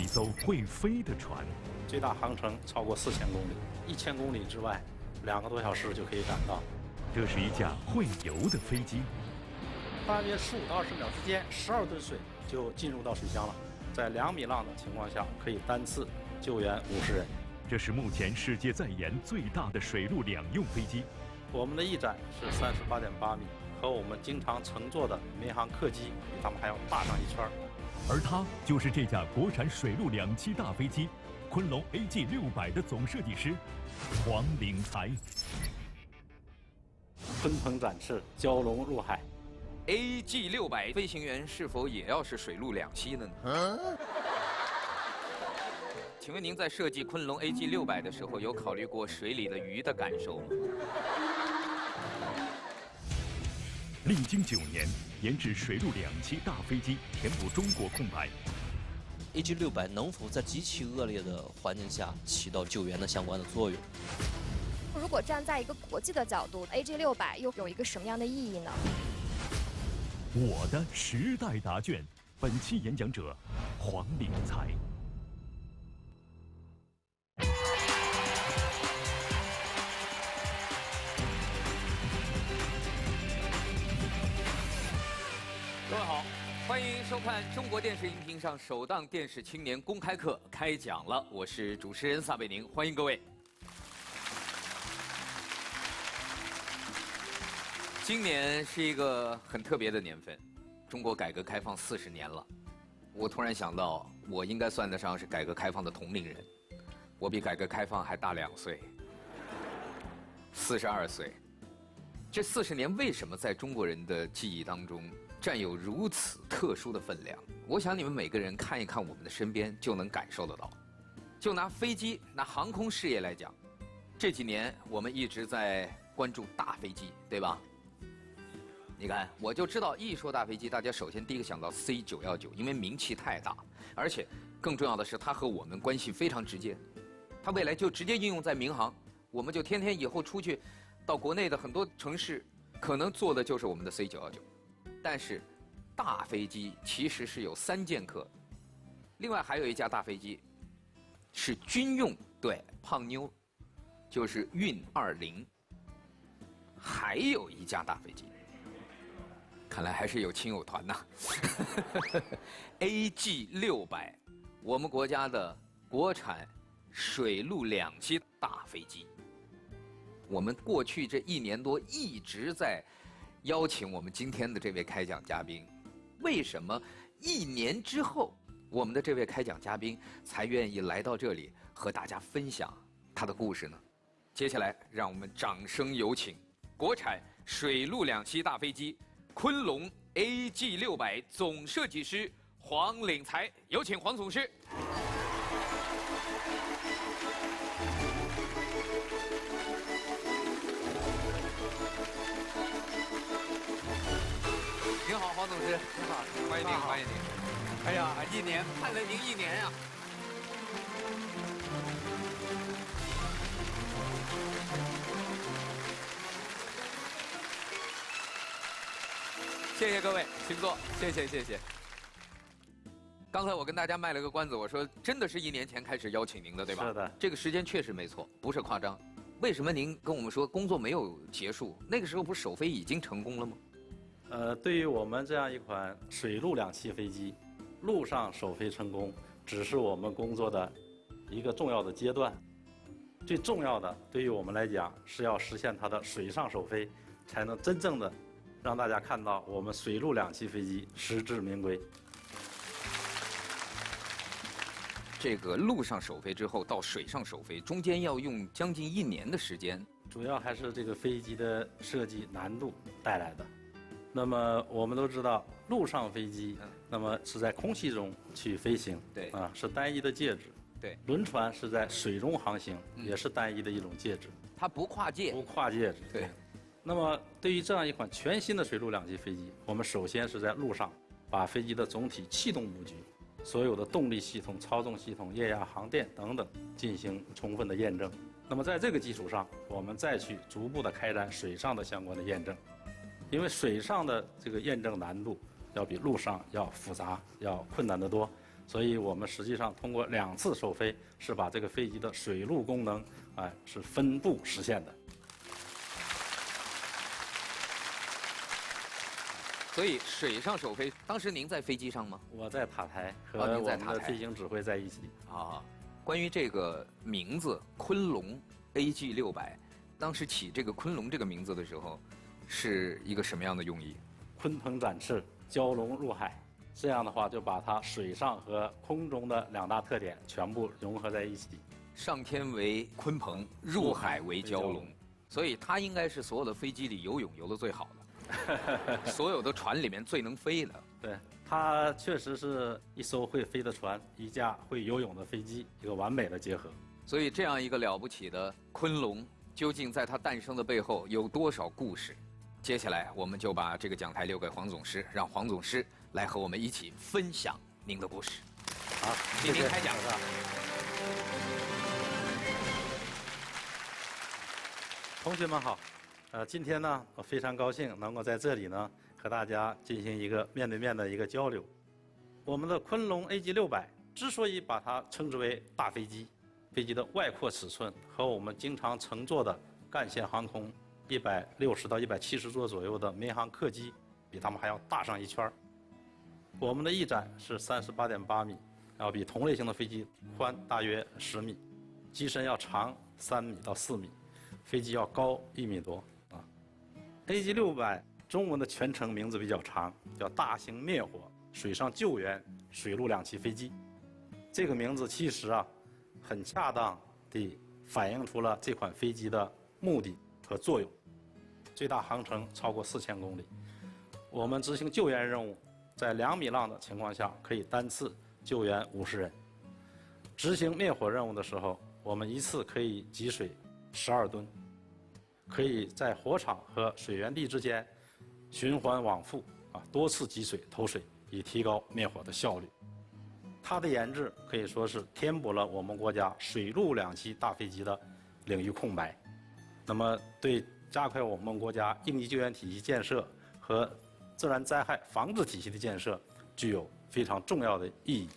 艘会飞的船。最大航程超过4000公里，1000公里之外，2个多小时就可以赶到。这是一架会游的飞机，大约15到20秒之间，12吨水就进入到水箱了。在2米浪的情况下，可以单次救援50人。这是目前世界在研最大的水陆两用飞机。我们的翼展是38.8米，和我们经常乘坐的民航客机比它们还要大上1圈。而它就是这架国产水陆两栖大飞机昆龙 AG600的总设计师黄岭才。鲲鹏展翅，蛟龙入海。AG600飞行员是否也要是水陆两栖的呢？请问您在设计昆龙 AG600的时候，有考虑过水里的鱼的感受吗？历经9年，研制水陆两栖大飞机，填补中国空白。AG600能否在极其恶劣的环境下起到救援的相关的作用？如果站在一个国际的角度 ，AG600又有一个什么样的意义呢？我的时代答卷，本期演讲者黄岭才。各位好，欢迎收看中国电视荧屏上首档电视青年公开课开讲了，我是主持人撒贝宁，欢迎各位。今年是一个很特别的年份，中国改革开放40年了。我突然想到，我应该算得上是改革开放的同龄人，我比改革开放还大2岁，42岁。这40年为什么在中国人的记忆当中占有如此特殊的分量？我想你们每个人看一看我们的身边，就能感受得到。就拿飞机、拿航空事业来讲，这几年我们一直在关注大飞机，对吧？你看，我就知道一说大飞机，大家首先第一个想到 C919，因为名气太大，而且更重要的是，它和我们关系非常直接。它未来就直接应用在民航，我们就天天以后出去到国内的很多城市，可能坐的就是我们的 C919。但是，大飞机其实是有3剑客，另外还有一架大飞机是军用，对，胖妞，就是运20，还有一架大飞机。看来还是有亲友团呐。AG600，我们国家的国产水陆两栖大飞机。我们过去这1年多一直在邀请我们今天的这位开讲嘉宾，为什么1年之后，我们的这位开讲嘉宾才愿意来到这里和大家分享他的故事呢？接下来，让我们掌声有请国产水陆两栖大飞机昆龙 AG600总设计师黄岭才，有请黄总师。您好，黄总师。您好，欢迎您，欢迎您。哎呀，1年，盼了您1年呀。谢谢各位，请坐。谢谢，谢谢。刚才我跟大家卖了个关子，我说真的是1年前开始邀请您的，对吧？是的，这个时间确实没错，不是夸张。为什么您跟我们说工作没有结束？那个时候不是首飞已经成功了吗？对于我们这样一款水陆两栖飞机，陆上首飞成功只是我们工作的一个重要的阶段。最重要的，对于我们来讲，是要实现它的水上首飞，才能真正的让大家看到我们水陆两栖飞机实至名归。这个陆上首飞之后到水上首飞，中间要用将近1年的时间。主要还是这个飞机的设计难度带来的。那么我们都知道，陆上飞机，那么是在空气中去飞行，对啊，是单一的介质。对，轮船是在水中航行，也是单一的一种介质，它不跨界，不跨介质。对。那么对于这样一款全新的水陆两栖飞机，我们首先是在陆上把飞机的总体气动布局、所有的动力系统、操纵系统、液压航电等等进行充分的验证。那么在这个基础上，我们再去逐步的开展水上的相关的验证。因为水上的这个验证难度要比陆上要复杂、要困难得多，所以我们实际上通过2次首飞，是把这个飞机的水陆功能，是分步实现的。所以水上首飞，当时您在飞机上吗？我在塔台和您我们的在塔台飞行指挥在一起。啊，关于这个名字“昆龙 AG600”，当时起这个“昆龙”这个名字的时候，是一个什么样的用意？鲲鹏展翅，蛟龙入海，这样的话就把它水上和空中的2大特点全部融合在一起。上天为鲲鹏，入海为蛟龙，所以它应该是所有的飞机里游泳游得最好的，所有的船里面最能飞的。对，它确实是一艘会飞的船，一架会游泳的飞机，一个完美的结合。所以这样一个了不起的昆龙，究竟在它诞生的背后有多少故事？接下来我们就把这个讲台留给黄总师，让黄总师来和我们一起分享您的故事。好，请您开讲。同学们好，今天呢，我非常高兴能够在这里呢和大家进行一个面对面的一个交流。我们的昆龙 AG600之所以把它称之为大飞机，飞机的外扩尺寸和我们经常乘坐的干线航空160到170座左右的民航客机，比它们还要大上一圈儿。我们的翼展是38.8米，要比同类型的飞机宽大约10米，机身要长3米到4米，飞机要高1米多啊。AG600中文的全称名字比较长，叫大型灭火水上救援水陆两栖飞机。这个名字其实很恰当地反映出了这款飞机的目的和作用。最大航程超过4000公里，我们执行救援任务，在2米浪的情况下可以单次救援50人。执行灭火任务的时候，我们一次可以给水12吨，可以在火场和水源地之间循环往复多次给水投水，以提高灭火的效率。它的研制可以说是填补了我们国家水陆两栖大飞机的领域空白，那么对加快我们国家应急救援体系建设和自然灾害防治体系的建设具有非常重要的意义。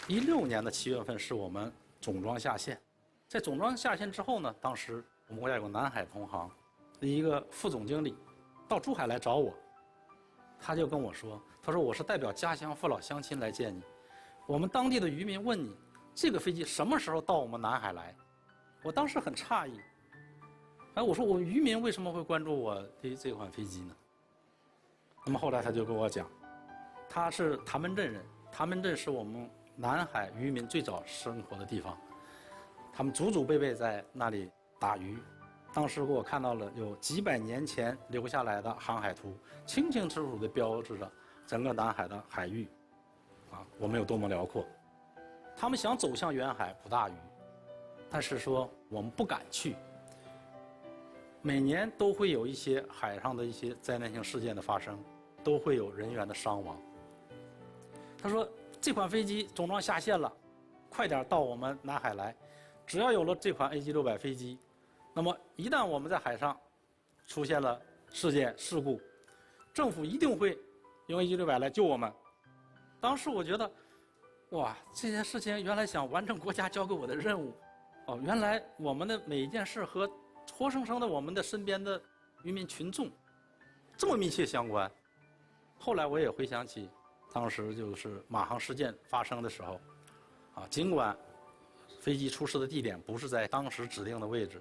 16年的7月份是我们总装下线，在总装下线之后呢，当时我们国家有个南海同行的一个副总经理到珠海来找我，他就跟我说，他说我是代表家乡父老乡亲来见你，我们当地的渔民问你，这个飞机什么时候到我们南海来？我当时很诧异，我说我们渔民为什么会关注我的这款飞机呢？那么后来他就跟我讲，他是谭门镇人，谭门镇是我们南海渔民最早生活的地方，他们祖祖辈辈在那里打鱼。当时给我看到了有几百年前留下来的航海图，清清楚楚地标志着整个南海的海域，我们有多么辽阔。他们想走向远海捕大鱼，但是说我们不敢去。每年都会有一些海上的一些灾难性事件的发生，都会有人员的伤亡。他说这款飞机总装下线了，快点到我们南海来。只要有了这款 AG600飞机，那么一旦我们在海上出现了事件事故，政府一定会用 AG600来救我们。当时我觉得，哇，这件事情原来想完成国家交给我的任务，原来我们的每一件事和活生生的我们的身边的渔民群众这么密切相关。后来我也回想起，当时就是马航事件发生的时候，尽管飞机出事的地点不是在当时指定的位置，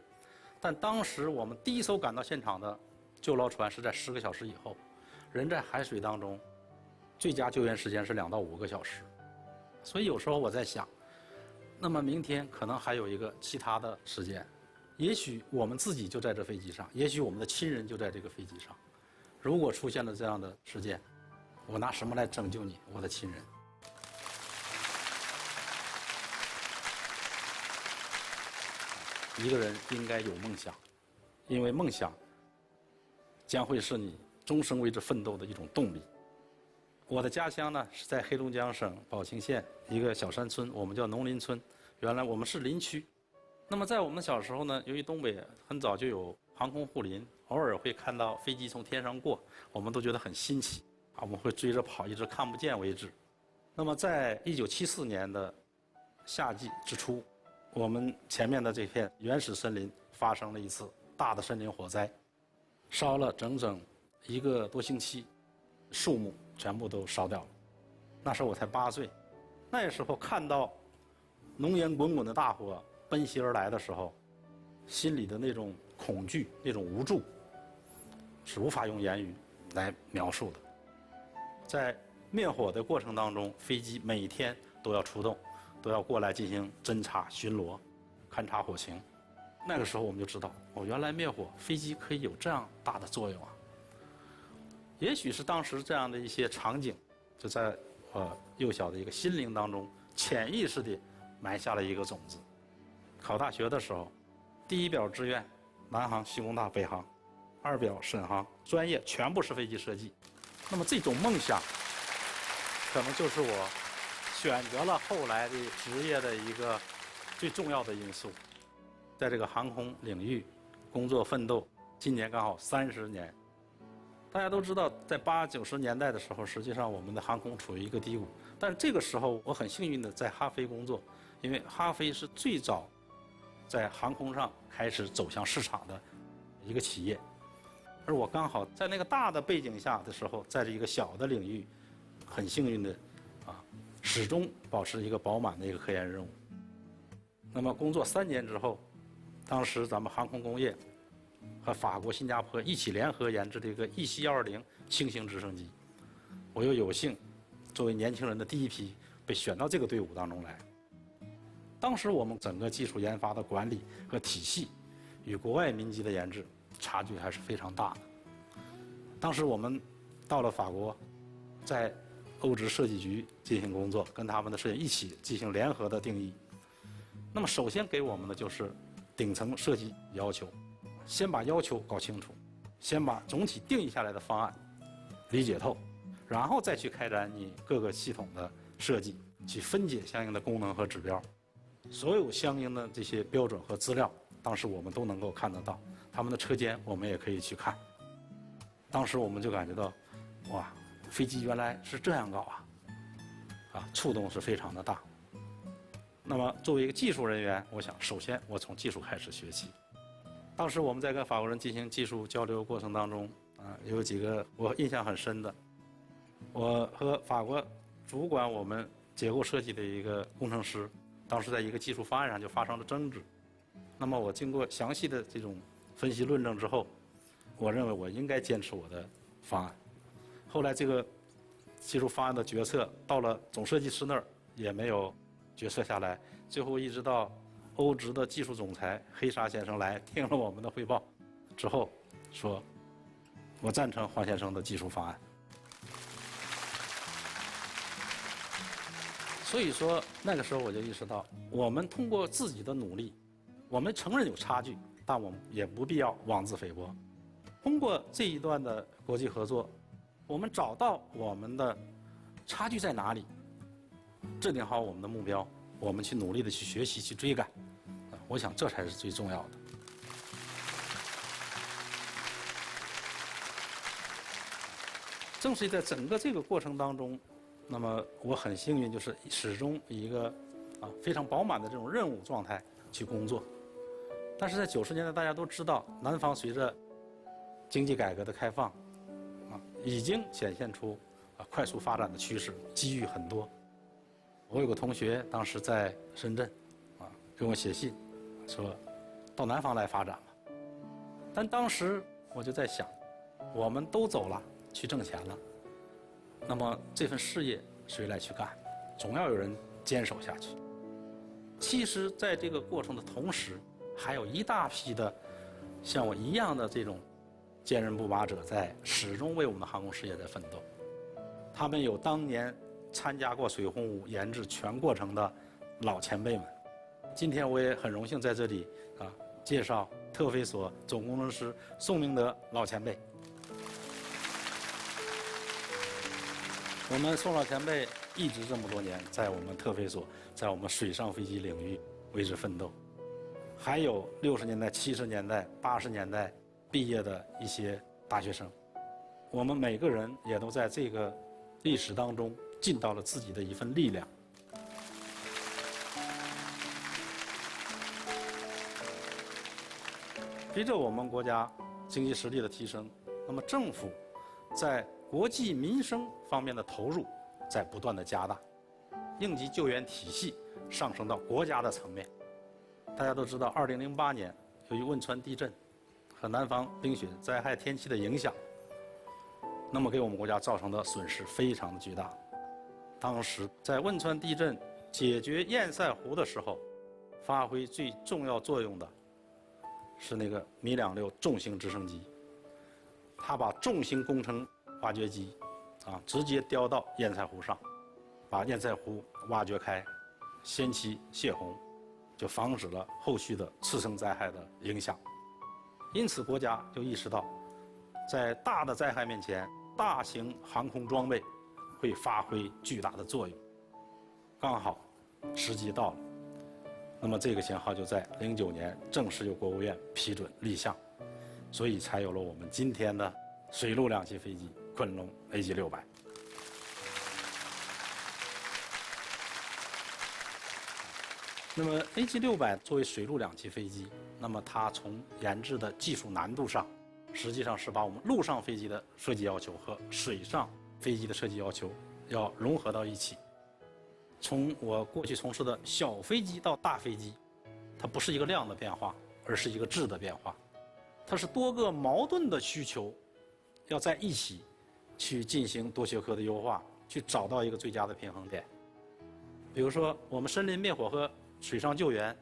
但当时我们第一艘赶到现场的救捞船是在10个小时以后，人在海水当中，最佳救援时间是2到5个小时。所以有时候我在想，那么明天可能还有一个其他的事件，也许我们自己就在这飞机上，也许我们的亲人就在这个飞机上。如果出现了这样的事件，我拿什么来拯救你，我的亲人？一个人应该有梦想，因为梦想将会是你终生为之奋斗的一种动力。我的家乡呢是在黑龙江省宝清县一个小山村，我们叫农林村。原来我们是林区。那么在我们小时候呢，由于东北很早就有航空护林，偶尔会看到飞机从天上过，我们都觉得很新奇啊，我们会追着跑，一直看不见为止。那么在1974年的夏季之初，我们前面的这片原始森林发生了一次大的森林火灾，烧了整整1个多星期，树木全部都烧掉了。那时候我才8岁，那时候看到浓烟滚滚的大火奔袭而来的时候，心里的那种恐惧、那种无助，是无法用言语来描述的。在灭火的过程当中，飞机每天都要出动，都要过来进行侦察、巡逻、勘察火情。那个时候我们就知道，哦，原来灭火飞机可以有这样大的作用啊！也许是当时这样的一些场景，就在我幼小的一个心灵当中，潜意识地埋下了一个种子。考大学的时候，第一表志愿南航、西工大、北航，2表沈航，专业全部是飞机设计。那么这种梦想，可能就是我选择了后来的职业的一个最重要的因素。在这个航空领域工作奋斗，今年刚好30年。大家都知道，在80、90年代的时候，实际上我们的航空处于一个低谷。但是这个时候，我很幸运的在哈飞工作，因为哈飞是最早在航空上开始走向市场的一个企业。而我刚好在那个大的背景下的时候，在这一个小的领域，很幸运的始终保持一个饱满的一个科研任务。那么工作3年之后，当时咱们航空工业和法国、新加坡一起联合研制的一个EC-120轻型直升机，我又有幸作为年轻人的第一批被选到这个队伍当中来。当时我们整个技术研发的管理和体系与国外民机的研制差距还是非常大的。当时我们到了法国，在欧职设计局进行工作，跟他们的设计一起进行联合的定义。那么首先给我们的就是顶层设计要求，先把要求搞清楚，先把总体定义下来的方案理解透，然后再去开展你各个系统的设计，去分解相应的功能和指标。所有相应的这些标准和资料，当时我们都能够看得到，他们的车间我们也可以去看。当时我们就感觉到，哇，飞机原来是这样搞啊，触动是非常的大。那么作为一个技术人员，我想首先我从技术开始学习。当时我们在跟法国人进行技术交流过程当中，有几个我印象很深的。我和法国主管我们结构设计的一个工程师，当时在一个技术方案上就发生了争执。那么我经过详细的这种分析论证之后，我认为我应该坚持我的方案。后来这个技术方案的决策到了总设计师那儿也没有决策下来，最后一直到欧职的技术总裁黑沙先生来听了我们的汇报之后，说我赞成黄先生的技术方案。所以说那个时候我就意识到，我们通过自己的努力，我们承认有差距，但我们也不必要妄自菲薄。通过这一段的国际合作，我们找到我们的差距在哪里，制定好我们的目标，我们去努力的去学习、去追赶，我想这才是最重要的。正是在整个这个过程当中，那么我很幸运，就是始终以一个非常饱满的这种任务状态去工作。但是在90年代，大家都知道，南方随着经济改革的开放，已经显现出快速发展的趋势，机遇很多。我有个同学当时在深圳，给我写信，说到南方来发展吧。但当时我就在想，我们都走了，去挣钱了，那么这份事业谁来去干？总要有人坚守下去。其实在这个过程的同时，还有一大批的像我一样的这种坚韧不拔者，在始终为我们的航空事业在奋斗。他们有当年参加过水轰五研制全过程的老前辈们。今天我也很荣幸在这里介绍特飞所总工程师宋明德老前辈。我们宋老前辈一直这么多年在我们特飞所，在我们水上飞机领域为之奋斗。还有60年代、70年代、80年代毕业的一些大学生。我们每个人也都在这个历史当中尽到了自己的一份力量。随着我们国家经济实力的提升，那么政府在国计民生方面的投入在不断的加大，应急救援体系上升到国家的层面。大家都知道，2008年由于汶川地震和南方冰雪灾害天气的影响，那么给我们国家造成的损失非常的巨大。当时在汶川地震解决堰塞湖的时候，发挥最重要作用的是那个米2.6重型直升机，它把重型工程挖掘机直接吊到堰塞湖上，把堰塞湖挖掘开，先期泄洪，就防止了后续的次生灾害的影响。因此，国家就意识到，在大的灾害面前，大型航空装备会发挥巨大的作用。刚好时机到了，那么这个型号就在09年正式由国务院批准立项，所以才有了我们今天的水陆两栖飞机昆龙 AG600。那么 AG600作为水陆两栖飞机，那么它从研制的技术难度上，实际上是把我们陆上飞机的设计要求和水上飞机的设计要求要融合到一起。从我过去从事的小飞机到大飞机，它不是一个量的变化，而是一个质的变化。它是多个矛盾的需求要在一起去进行多学科的优化，去找到一个最佳的平衡点。比如说，我们森林灭火和水上救援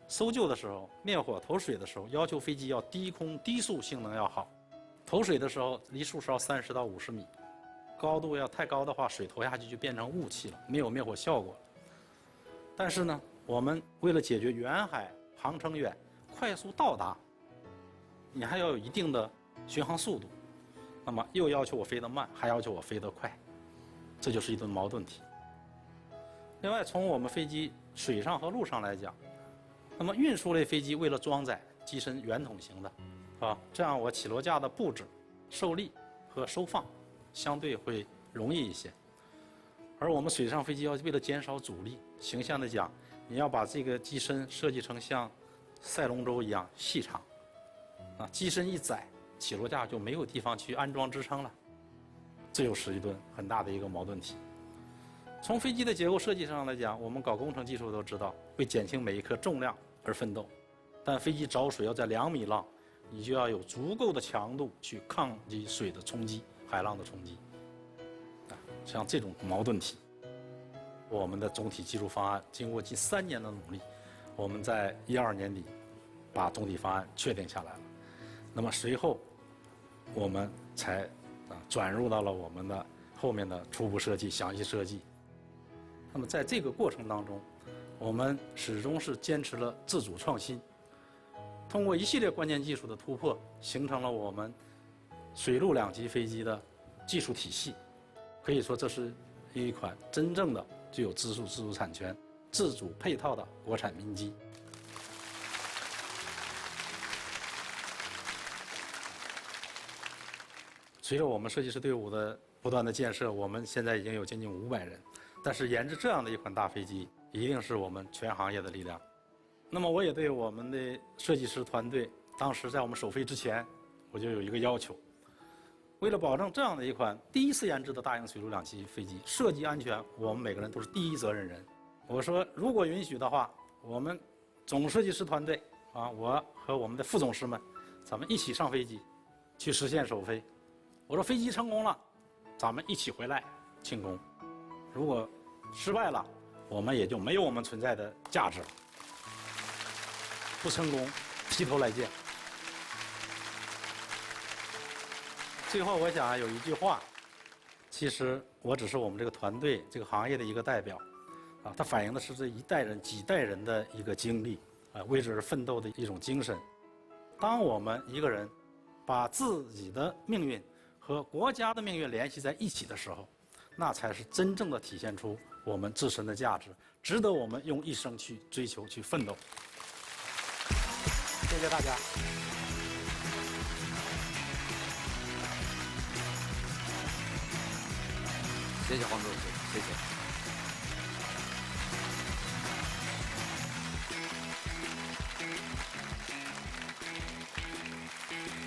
搜救的时候，灭火投水的时候，要求飞机要低空低速性能要好。投水的时候离树梢30到50米，高度要太高的话，水投下去就变成雾气了，没有灭火效果了。但是呢，我们为了解决远海航程远、快速到达，你还要有一定的巡航速度，那么又要求我飞得慢，还要求我飞得快，这就是一顿矛盾体。另外，从我们飞机水上和陆上来讲，那么运输类飞机为了装载机身圆筒型的，这样我起落架的布置、受力和收放相对会容易一些。而我们水上飞机要为了减少阻力，形象的讲，你要把这个机身设计成像赛龙舟一样细长，机身一窄，起落架就没有地方去安装支撑了，这又是一顿很大的一个矛盾体。从飞机的结构设计上来讲，我们搞工程技术都知道，为减轻每一颗重量而奋斗。但飞机着水要在2米浪，你就要有足够的强度去抗击水的冲击、海浪的冲击。像这种矛盾体，我们的总体技术方案经过近3年的努力，我们在12年底把总体方案确定下来了。那么随后，我们才转入到了我们的后面的初步设计、详细设计。那么在这个过程当中，我们始终是坚持了自主创新，通过一系列关键技术的突破，形成了我们水陆两栖飞机的技术体系。可以说，这是一款真正的具有自主产权、自主配套的国产民机。随着我们设计师队伍的不断的建设，我们现在已经有将近500人。但是研制这样的一款大飞机，一定是我们全行业的力量。那么我也对我们的设计师团队，当时在我们首飞之前，我就有一个要求：为了保证这样的一款第一次研制的大型水陆两栖飞机设计安全，我们每个人都是第一责任人。我说，如果允许的话，我们总设计师团队我和我们的副总师们，咱们一起上飞机，去实现首飞。我说，飞机成功了，咱们一起回来庆功。如果失败了，我们也就没有我们存在的价值了。不成功，劈头来见。最后，我想有一句话，其实我只是我们这个团队、这个行业的一个代表，它反映的是这一代人、几代人的一个经历，为之而奋斗的一种精神。当我们一个人把自己的命运和国家的命运联系在一起的时候，那才是真正的体现出我们自身的价值，值得我们用一生去追求、去奋斗。谢谢大家。谢谢黄总，谢谢。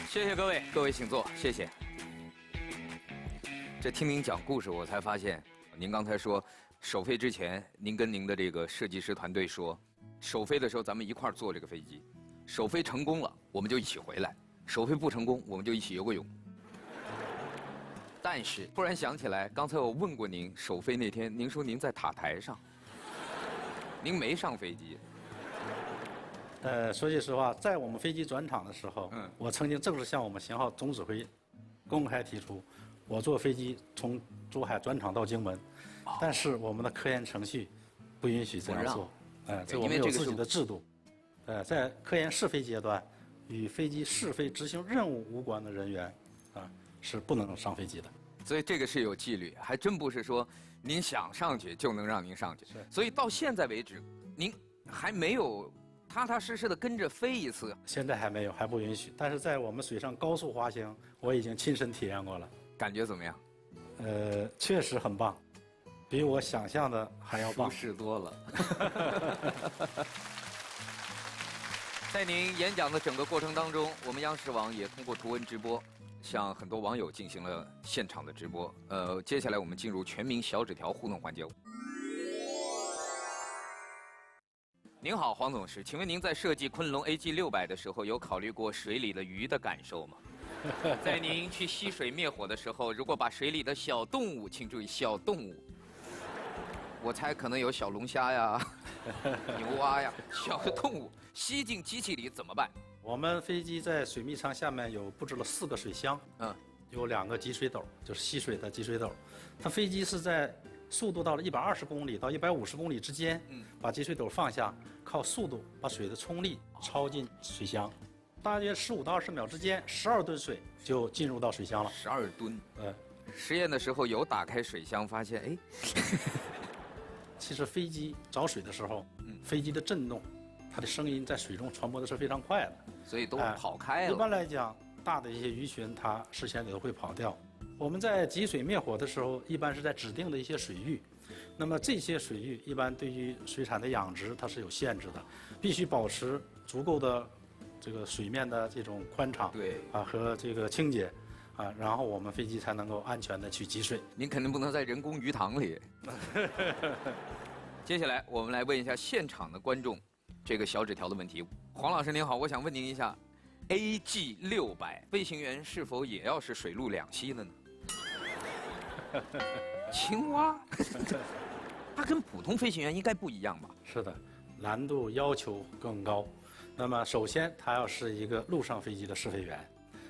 谢谢各位，各位请坐，谢谢。这听您讲故事，我才发现，您刚才说首飞之前，您跟您的这个设计师团队说，首飞的时候咱们一块儿坐这个飞机，首飞成功了，我们就一起回来；首飞不成功，我们就一起游个泳。但是突然想起来，刚才我问过您，首飞那天您说您在塔台上，您没上飞机。说句实话，在我们飞机转场的时候，我曾经正式向我们型号总指挥公开提出，我坐飞机从珠海转场到荆门，但是我们的科研程序不允许这样做。这我们有自己的制度。在科研试飞阶段，与飞机试飞执行任务无关的人员，是不能上飞机的。所以这个是有纪律，还真不是说您想上去就能让您上去。所以到现在为止，您还没有踏踏实实的跟着飞一次。现在还没有，还不允许。但是在我们水上高速滑行，我已经亲身体验过了。感觉怎么样？确实很棒，比我想象的还要棒。舒适多了。在您演讲的整个过程当中，我们央视网也通过图文直播，向很多网友进行了现场的直播。接下来我们进入全民小纸条互动环节。您好，黄总师，请问您在设计昆龙 AG600的时候，有考虑过水里的鱼的感受吗？在您去吸水灭火的时候，如果把水里的小动物，请注意小动物，我猜可能有小龙虾呀、牛蛙呀，小动物吸进机器里怎么办？我们飞机在水密舱下面有布置了4个水箱，有2个集水斗，就是吸水的集水斗。它飞机是在速度到了120公里到150公里之间，把集水斗放下，靠速度把水的冲力超进水箱，大约15到20秒之间，12吨水就进入到水箱了。12吨。实验的时候有打开水箱，发现其实飞机找水的时候，飞机的震动，它的声音在水中传播的是非常快的，所以都跑开了。一般来讲，大的一些鱼群它事先都会跑掉。我们在集水灭火的时候，一般是在指定的一些水域，那么这些水域一般对于水产的养殖它是有限制的，必须保持足够的这个水面的这种宽敞，和这个清洁，然后我们飞机才能够安全的去集水。您肯定不能在人工鱼塘里。接下来我们来问一下现场的观众这个小纸条的问题。黄老师您好，我想问您一下 ，AG600 飞行员是否也要是水陆两栖的呢？青蛙，它跟普通飞行员应该不一样吧？是的，难度要求更高。那么首先，他要是一个陆上飞机的试飞员，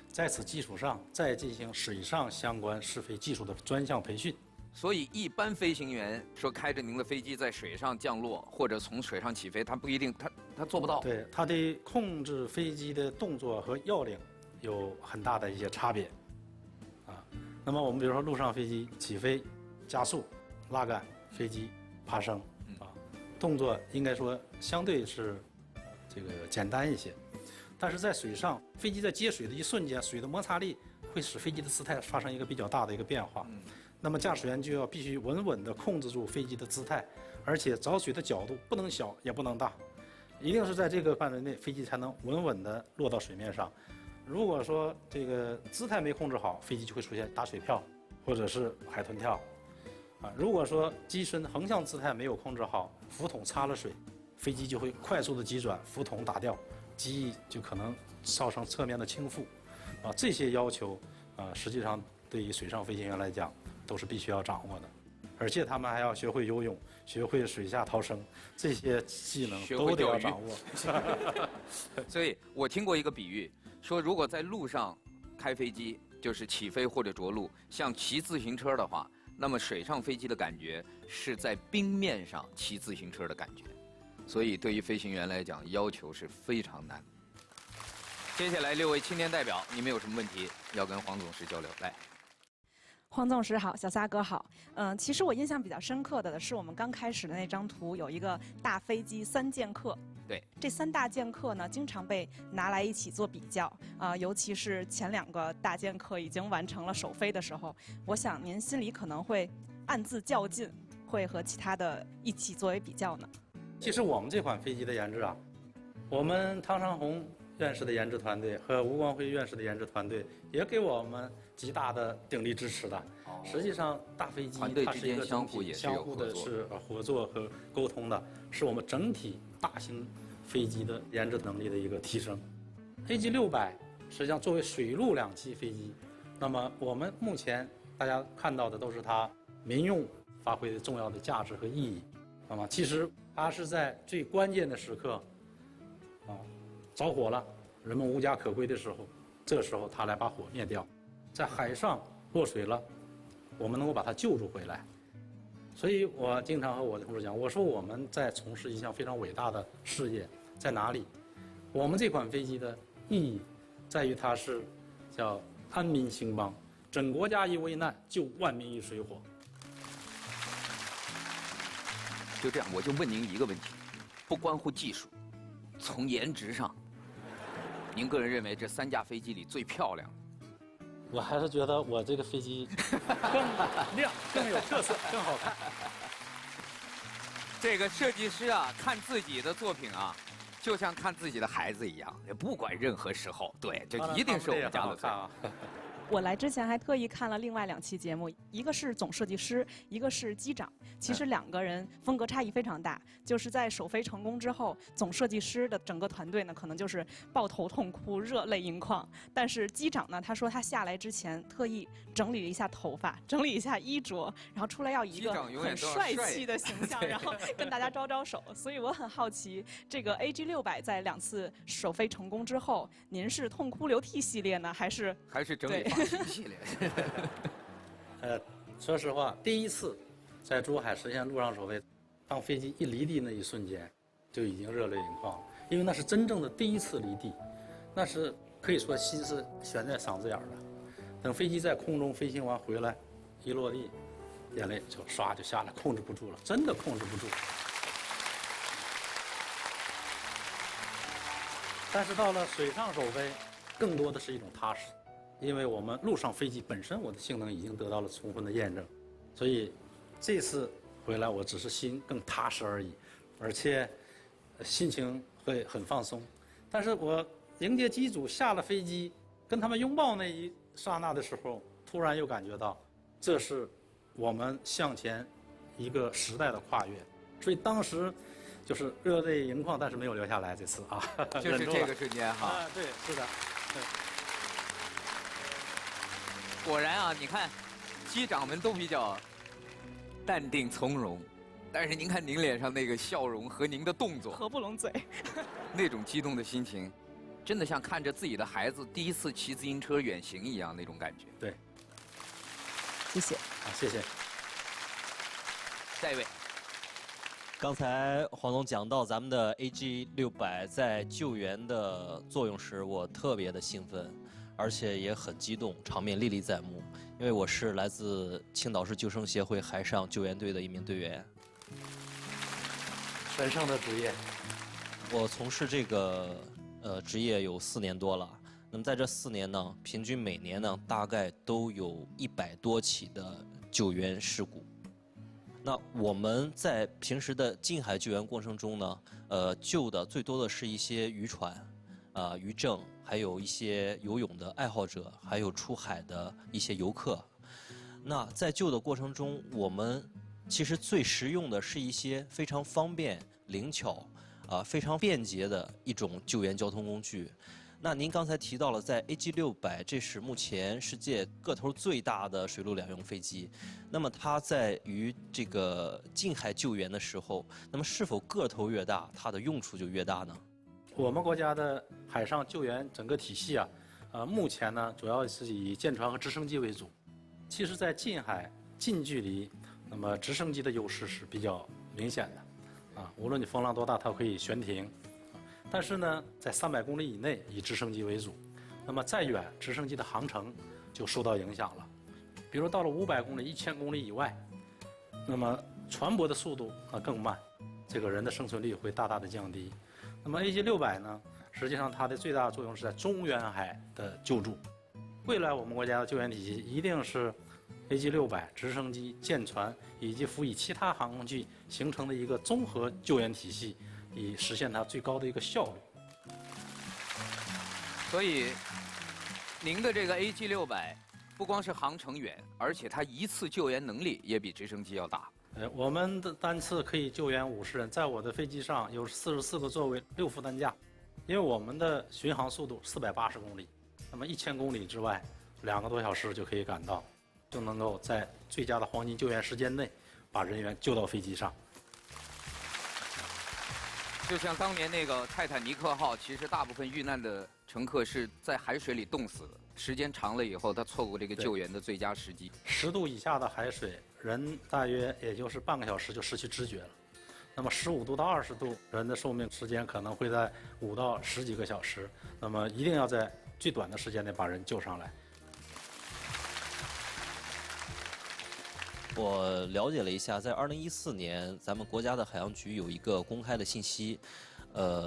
在此基础上再进行水上相关试飞技术的专项培训。所以，一般飞行员说开着您的飞机在水上降落或者从水上起飞，他不一定，他做不到。对，他的控制飞机的动作和要领有很大的一些差别。那么我们比如说陆上飞机起飞、加速、拉杆、飞机爬升，动作应该说相对是这个简单一些。但是在水上，飞机在接水的一瞬间，水的摩擦力会使飞机的姿态发生一个比较大的一个变化。那么驾驶员就要必须稳稳地控制住飞机的姿态，而且找水的角度不能小也不能大，一定是在这个范围内，飞机才能稳稳地落到水面上。如果说这个姿态没控制好，飞机就会出现打水漂，或者是海豚跳。如果说机身横向姿态没有控制好，浮筒擦了水，飞机就会快速的急转，浮筒打掉，机翼就可能造成侧面的倾覆。这些要求实际上对于水上飞行员来讲都是必须要掌握的，而且他们还要学会游泳，学会水下逃生，这些技能都得要掌握。所以我听过一个比喻，说如果在路上开飞机，就是起飞或者着陆，像骑自行车的话，那么水上飞机的感觉是在冰面上骑自行车的感觉。所以对于飞行员来讲，要求是非常难。接下来6位青年代表，你们有什么问题要跟黄总师交流？来。黄总师好，小撒哥好。其实我印象比较深刻的是我们刚开始的那张图，有一个大飞机3剑客。对，这3大剑客呢，经常被拿来一起做比较尤其是前2个大剑客已经完成了首飞的时候，我想您心里可能会暗自较劲，会和其他的一起作为比较呢？其实我们这款飞机的研制啊，我们汤长红院士的研制团队和吴光辉院士的研制团队也给我们极大的鼎力支持的。实际上，大飞机团队之间它是一个相互也是有相互的合作是合作和沟通的，是我们整体大型飞机的研制能力的一个提升。AG600实际上作为水陆两栖飞机，那么我们目前大家看到的都是它民用发挥的重要的价值和意义。那么其实它是在最关键的时刻，着火了，人们无家可归的时候，这时候它来把火灭掉，在海上落水了，我们能够把它救助回来。所以我经常和我的同事讲，我说我们在从事一项非常伟大的事业，在哪里？我们这款飞机的意义在于它是叫安民兴邦，整国家一危难，救万民于水火。就这样，我就问您一个问题，不关乎技术，从颜值上，您个人认为这3架飞机里最漂亮？我还是觉得我这个飞机更亮、更有特色、更好看。这个设计师啊，看自己的作品啊，就像看自己的孩子一样，不管任何时候，对，这一定是我们家的菜啊。我来之前还特意看了另外2期节目，一个是总设计师，一个是机长。其实2个人风格差异非常大。就是在首飞成功之后，总设计师的整个团队呢，可能就是抱头痛哭、热泪盈眶。但是机长呢，他说他下来之前特意整理了一下头发，整理一下衣着，然后出来要以一个很帅气的形象，然后跟大家招招手。所以我很好奇，这个 AG600在2次首飞成功之后，您是痛哭流涕系列呢，还是整理发型系列？说实话，第一次在珠海实现陆上首飞，当飞机一离地那一瞬间，就已经热泪盈眶了，因为那是真正的第一次离地，那是可以说心是悬在嗓子眼儿的。等飞机在空中飞行完回来，一落地，眼泪就唰就下来，控制不住了，真的控制不住。但是到了水上首飞，更多的是一种踏实。因为我们陆上飞机本身我的性能已经得到了充分的验证，所以这次回来我只是心更踏实而已，而且心情会很放松。但是我迎接机组下了飞机，跟他们拥抱那一刹那的时候，突然又感觉到这是我们向前一个时代的跨越，所以当时就是热泪盈眶，但是没有流下来。这次啊，就是这个瞬间哈。对，是的，对。果然啊，你看，机长们都比较淡定从容，但是您看您脸上那个笑容和您的动作，合不拢嘴，那种激动的心情，真的像看着自己的孩子第一次骑自行车远行一样那种感觉。对，谢谢。好，谢谢。下一位。刚才黄总讲到咱们的 AG600在救援的作用时，我特别的兴奋。而且也很激动，场面历历在目。因为我是来自青岛市救生协会海上救援队的一名队员，神圣的职业。我从事这个职业有4年多了。那么在这4年呢，平均每年呢大概都有100多起的救援事故。那我们在平时的近海救援过程中呢，救的最多的是一些渔船。渔政，还有一些游泳的爱好者，还有出海的一些游客。那在救的过程中，我们其实最实用的是一些非常方便、灵巧、非常便捷的一种救援交通工具。那您刚才提到了，在 AG600，这是目前世界个头最大的水陆两用飞机。那么它在于这个近海救援的时候，那么是否个头越大，它的用处就越大呢？我们国家的海上救援整个体系啊，目前呢主要是以舰船和直升机为主。其实，在近海近距离，那么直升机的优势是比较明显的，无论你风浪多大，它可以悬停。但是呢，在300公里以内以直升机为主，那么再远，直升机的航程就受到影响了。比如到了500公里、1000公里以外，那么船舶的速度更慢，这个人的生存率会大大的降低。那么 AG600呢，实际上它的最大作用是在中远海的救助。未来我们国家的救援体系一定是 AG600直升机、舰船以及辅以其他航空器形成的一个综合救援体系，以实现它最高的一个效率。所以，您的这个 AG600不光是航程远，而且它一次救援能力也比直升机要大。我们的单次可以救援50人，在我的飞机上有44个座位，6副担架。因为我们的巡航速度480公里，那么1000公里之外，2个多小时就可以赶到，就能够在最佳的黄金救援时间内把人员救到飞机上。就像当年那个泰坦尼克号，其实大部分遇难的乘客是在海水里冻死的，时间长了以后，他错过这个救援的最佳时机。10度以下的海水，人大约也就是半个小时就失去知觉了。那么15度到20度，人的寿命时间可能会在5到10几个小时。那么一定要在最短的时间内把人救上来。我了解了一下，在2014年，咱们国家的海洋局有一个公开的信息，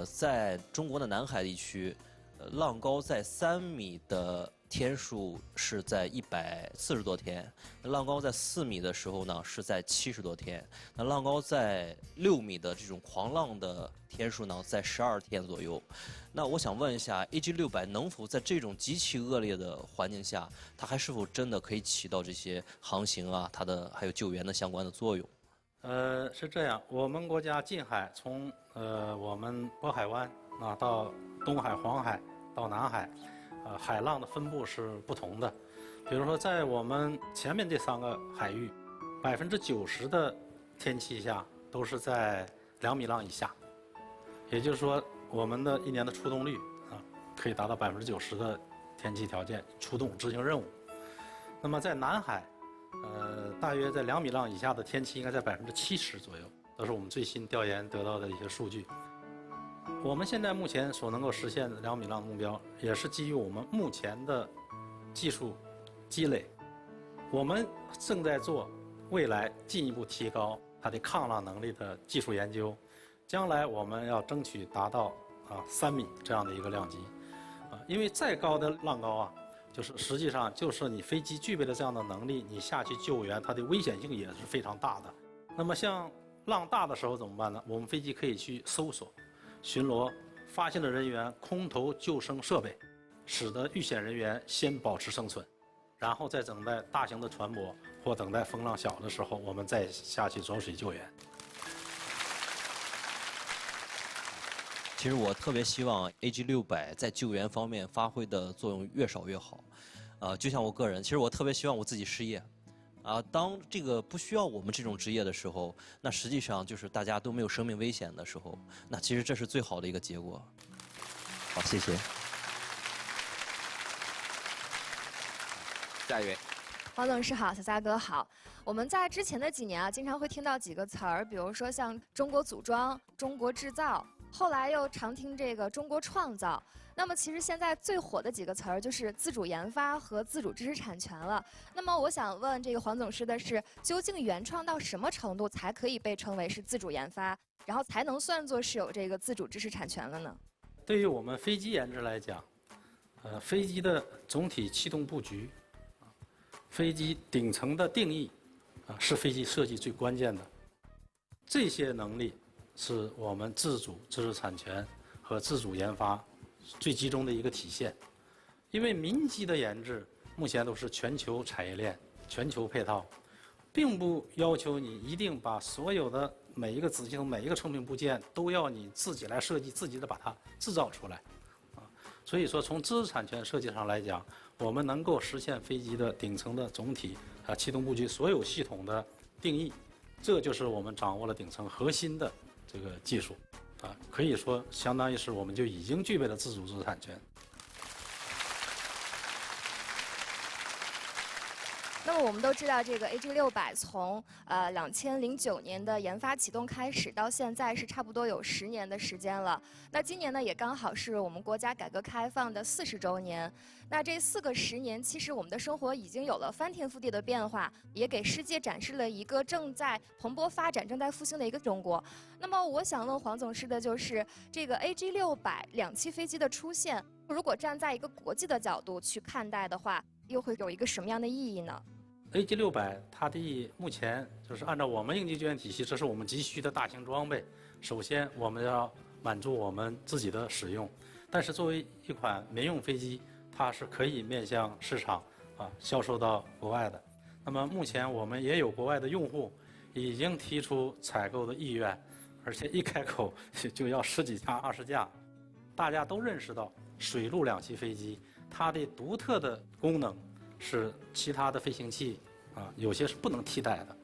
在中国的南海地区，浪高在3米的天数是在140多天，浪高在4米的时候呢是在70多天，那浪高在6米的这种狂浪的天数呢在12天左右。那我想问一下 ，AG600能否在这种极其恶劣的环境下，它还是否真的可以起到这些航行啊，它的还有救援的相关的作用？是这样，我们国家近海从我们渤海湾啊到东海、黄海到南海，海浪的分布是不同的。比如说，在我们前面这3个海域，90%的天气下都是在2米浪以下，也就是说，我们的一年的出动率啊，可以达到90%的天气条件出动执行任务。那么在南海，大约在2米浪以下的天气应该在70%左右，都是我们最新调研得到的一些数据。我们现在目前所能够实现的2米浪目标，也是基于我们目前的技术积累。我们正在做未来进一步提高它的抗浪能力的技术研究，将来我们要争取达到3米这样的一个量级，因为再高的浪高啊，就是实际上就是你飞机具备了这样的能力，你下去救援，它的危险性也是非常大的。那么像浪大的时候怎么办呢？我们飞机可以去搜索、巡逻，发现了人员空投救生设备，使得遇险人员先保持生存，然后再等待大型的船舶或等待风浪小的时候，我们再下去着水救援。其实我特别希望 AG600在救援方面发挥的作用越少越好，就像我个人，其实我特别希望我自己失业，当这个不需要我们这种职业的时候，那实际上就是大家都没有生命危险的时候，那其实这是最好的一个结果。好，谢谢。下一位。黄总是好，小撒哥好。我们在之前的几年经常会听到几个词儿，比如说像中国组装、中国制造，后来又常听这个中国创造。那么其实现在最火的几个词儿就是自主研发和自主知识产权了。那么我想问这个黄总师的是，究竟原创到什么程度才可以被称为是自主研发，然后才能算作是有这个自主知识产权了呢？对于我们飞机研制来讲，飞机的总体气动布局，飞机顶层的定义，是飞机设计最关键的。这些能力是我们自主知识产权和自主研发最集中的一个体现。因为民机的研制目前都是全球产业链、全球配套，并不要求你一定把所有的每一个子系统、每一个成品部件都要你自己来设计、自己的把它制造出来。所以说，从知识产权设计上来讲，我们能够实现飞机的顶层的总体气动布局所有系统的定义，这就是我们掌握了顶层核心的这个技术，可以说相当于是我们就已经具备了自主知识产权。那么我们都知道，这个 AG600从2009年的研发启动开始，到现在是差不多有10年的时间了。那今年呢，也刚好是我们国家改革开放的40周年。那这4个10年，其实我们的生活已经有了翻天覆地的变化，也给世界展示了一个正在蓬勃发展、正在复兴的一个中国。那么我想问黄总师的就是，这个 AG600两栖飞机的出现，如果站在一个国际的角度去看待的话，又会有一个什么样的意义呢？ AG600它的目前就是按照我们应急救援体系，这是我们急需的大型装备。首先我们要满足我们自己的使用，但是作为一款民用飞机，它是可以面向市场销售到国外的。那么目前我们也有国外的用户已经提出采购的意愿，而且一开口就要10几架、20架。大家都认识到水陆两栖飞机它的独特的功能是其他的飞行器有些是不能替代的。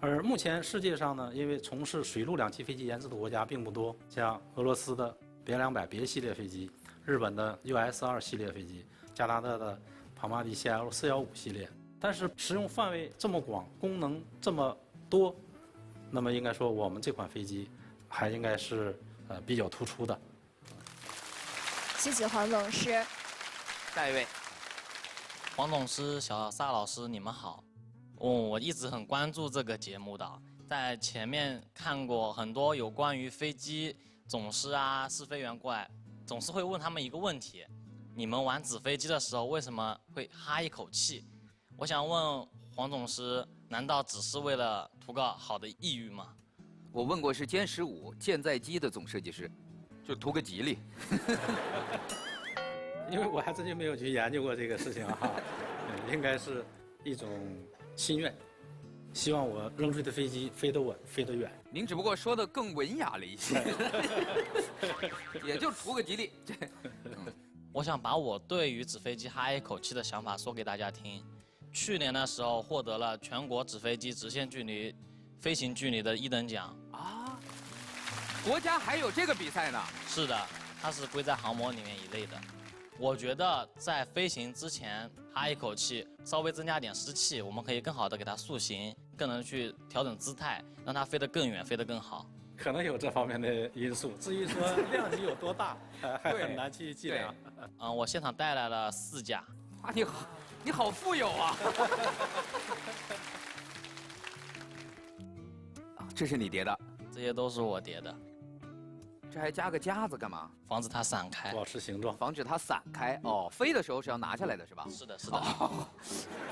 而目前世界上呢，因为从事水陆两栖飞机研制的国家并不多，像俄罗斯的别200别系列飞机，日本的 US-2系列飞机，加拿大的庞巴迪 CL415系列。但是使用范围这么广，功能这么多，那么应该说我们这款飞机还应该是比较突出的。谢谢黄总师。下一位，黄总师、小撒老师，你们好。我一直很关注这个节目的，在前面看过很多有关于飞机总师啊、试飞员过来，总是会问他们一个问题：你们玩纸飞机的时候为什么会哈一口气？我想问黄总师，难道只是为了图个好的意欲吗？我问过是歼15舰载机的总设计师，就图个吉利。因为我还真就没有去研究过这个事情应该是一种心愿，希望我扔出去的飞机飞得稳、飞得远。您只不过说的更文雅了一些，也就图个吉利。我想把我对于纸飞机哈一口气的想法说给大家听。去年的时候获得了全国纸飞机直线距离飞行距离的1等奖啊！国家还有这个比赛呢？是的，它是归在航模里面一类的。我觉得在飞行之前哈一口气，稍微增加点湿气，我们可以更好的给它塑形，更能去调整姿态，让它飞得更远，飞得更好。可能有这方面的因素，至于说量级有多大，还很难去计量。我现场带来了4架。啊，你好富有啊！这是你叠的？这些都是我叠的。这还加个夹子干嘛？防止它散开，保持形状，防止它散开。哦，飞的时候是要拿下来的是吧？是的，是的。哦，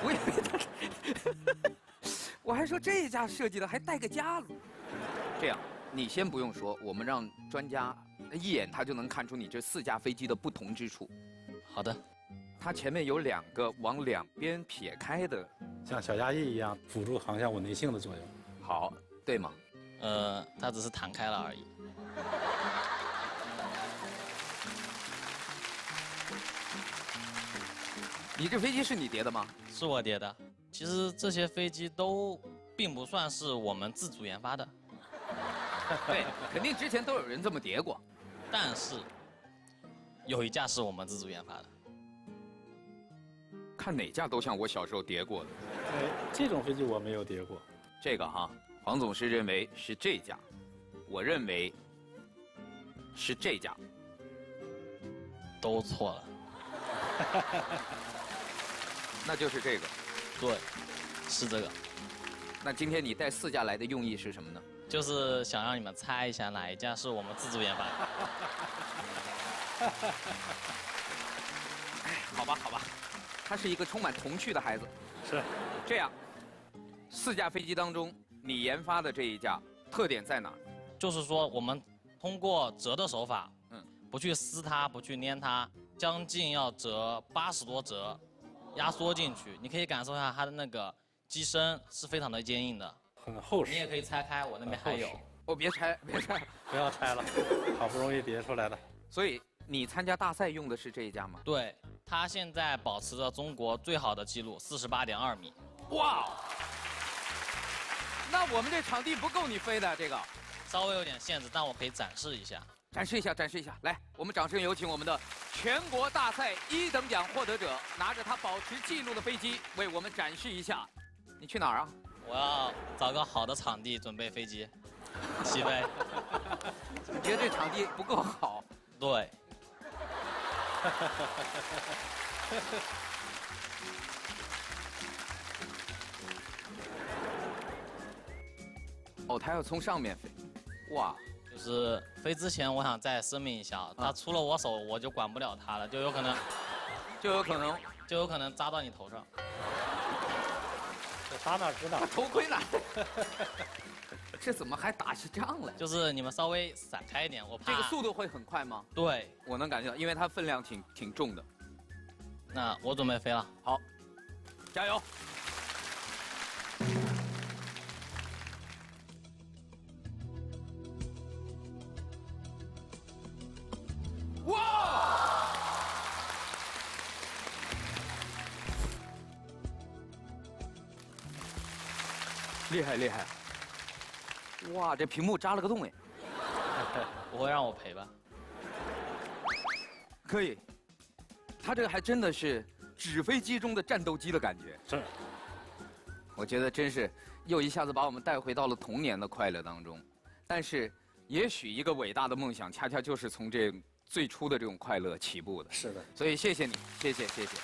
我以为我还说这一架设计的还带个夹子。这样，你先不用说，我们让专家一眼他就能看出你这4架飞机的不同之处。好的。它前面有2个往两边撇开的，像小鸭翼一样辅助航向稳定性的作用。好，对吗？它只是弹开了而已。你这飞机是你叠的吗？是我叠的。其实这些飞机都并不算是我们自主研发的。对，肯定之前都有人这么叠过。但是有一架是我们自主研发的。看哪架都像我小时候叠过的。这种飞机我没有叠过。这个黄总师认为是这架，我认为是这架。都错了。那就是这个。对，是这个。那今天你带4架来的用意是什么呢？就是想让你们猜一下哪一架是我们自主研发的。好吧，好吧。他是一个充满童趣的孩子。是，这样，4架飞机当中，你研发的这一架特点在哪儿？就是说，我们通过折的手法，不去撕它，不去粘它，将近要折80多折，压缩进去。你可以感受一下它的那个机身是非常的坚硬的，很厚实。你也可以拆开，我那边还有。哦，别拆，别拆，不要拆了，好不容易叠出来的。所以你参加大赛用的是这一架吗？对。它现在保持着中国最好的记录，48.2米。哇！那我们这场地不够你飞的，这个稍微有点限制，但我可以展示一下。展示一下，展示一下。来，我们掌声有请我们的全国大赛1等奖获得者，拿着他保持记录的飞机为我们展示一下。你去哪儿啊？我要找个好的场地准备飞机起飞。你觉得这场地不够好？对。哦，他要从上面飞，哇！就是飞之前，我想再声明一下，他出了我手，我就管不了他了，就有可能扎到你头上。他哪知道？头盔哪？这怎么还打起仗来？就是你们稍微闪开一点，我怕这个速度会很快吗？对，我能感觉到，因为它分量挺重的。那我准备飞了。好，加油！哇！厉害厉害！哇，这屏幕扎了个洞哎！不会让我赔吧？可以，它这个还真的是纸飞机中的战斗机的感觉。是，我觉得真是又一下子把我们带回到了童年的快乐当中。但是，也许一个伟大的梦想，恰恰就是从这最初的这种快乐起步的。是的。所以谢谢你，谢谢谢谢。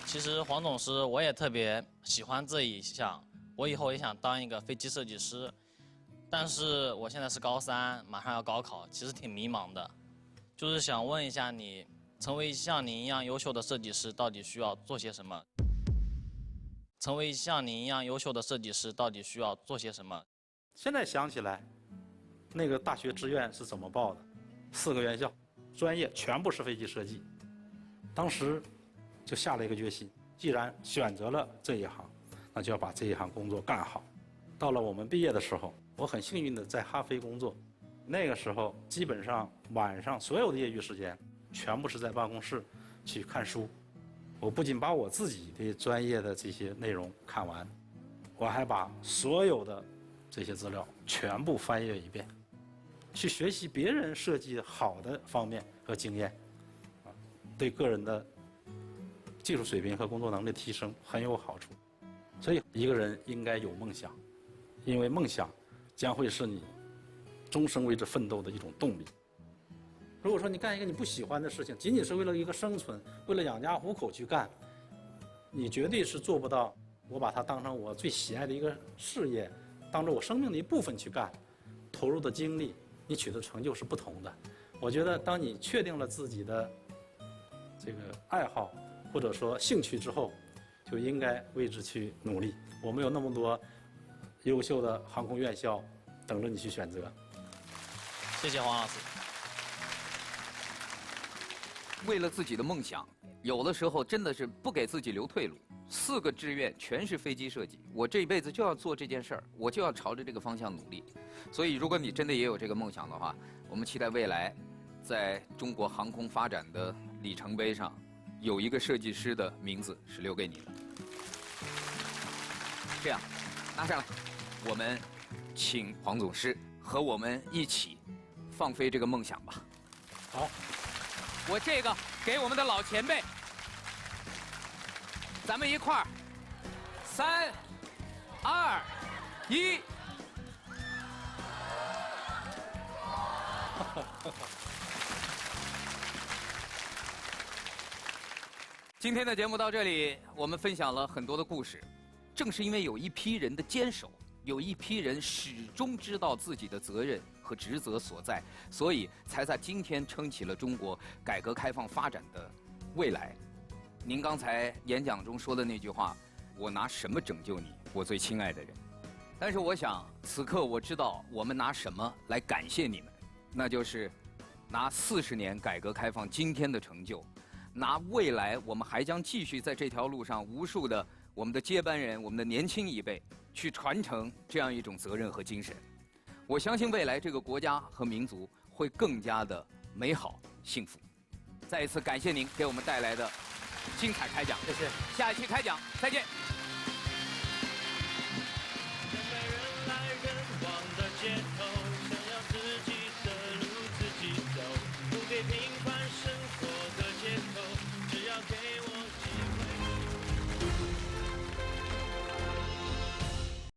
其实黄总师我也特别喜欢这一项，我以后也想当一个飞机设计师，但是我现在是高3，马上要高考，其实挺迷茫的，就是想问一下你，成为像您一样优秀的设计师到底需要做些什么？成为像您一样优秀的设计师到底需要做些什么？现在想起来，那个大学志愿是怎么报的？4个院校，专业全部是飞机设计，当时就下了一个决心，既然选择了这一行，那就要把这一行工作干好。到了我们毕业的时候，我很幸运的在哈飞工作，那个时候基本上晚上所有的业余时间，全部是在办公室去看书。我不仅把我自己的专业的这些内容看完，我还把所有的这些资料全部翻阅一遍，去学习别人设计好的方面和经验，对个人的技术水平和工作能力提升很有好处。所以一个人应该有梦想，因为梦想将会是你终生为之奋斗的一种动力。如果说你干一个你不喜欢的事情，仅仅是为了一个生存，为了养家糊口去干，你绝对是做不到我把它当成我最喜爱的一个事业，当着我生命的一部分去干，投入的精力，你取得成就是不同的。我觉得当你确定了自己的这个爱好或者说兴趣之后，就应该为之去努力。我们有那么多优秀的航空院校等着你去选择。谢谢黄老师。为了自己的梦想，有的时候真的是不给自己留退路。4个志愿全是飞机设计，我这一辈子就要做这件事儿，我就要朝着这个方向努力。所以，如果你真的也有这个梦想的话，我们期待未来，在中国航空发展的里程碑上，有一个设计师的名字是留给你的。这样，拿上来，我们请黄总师和我们一起放飞这个梦想吧。好。我这个给我们的老前辈，咱们一块儿，3、2、1。今天的节目到这里，我们分享了很多的故事。正是因为有一批人的坚守，有一批人始终知道自己的责任和职责所在，所以才在今天撑起了中国改革开放发展的未来。您刚才演讲中说的那句话，我拿什么拯救你，我最亲爱的人？但是我想，此刻我知道我们拿什么来感谢你们，那就是拿40年改革开放今天的成就，拿未来我们还将继续在这条路上无数的我们的接班人，我们的年轻一辈去传承这样一种责任和精神。我相信未来这个国家和民族会更加的美好幸福。再一次感谢您给我们带来的精彩开讲，谢谢。下一期开讲再见。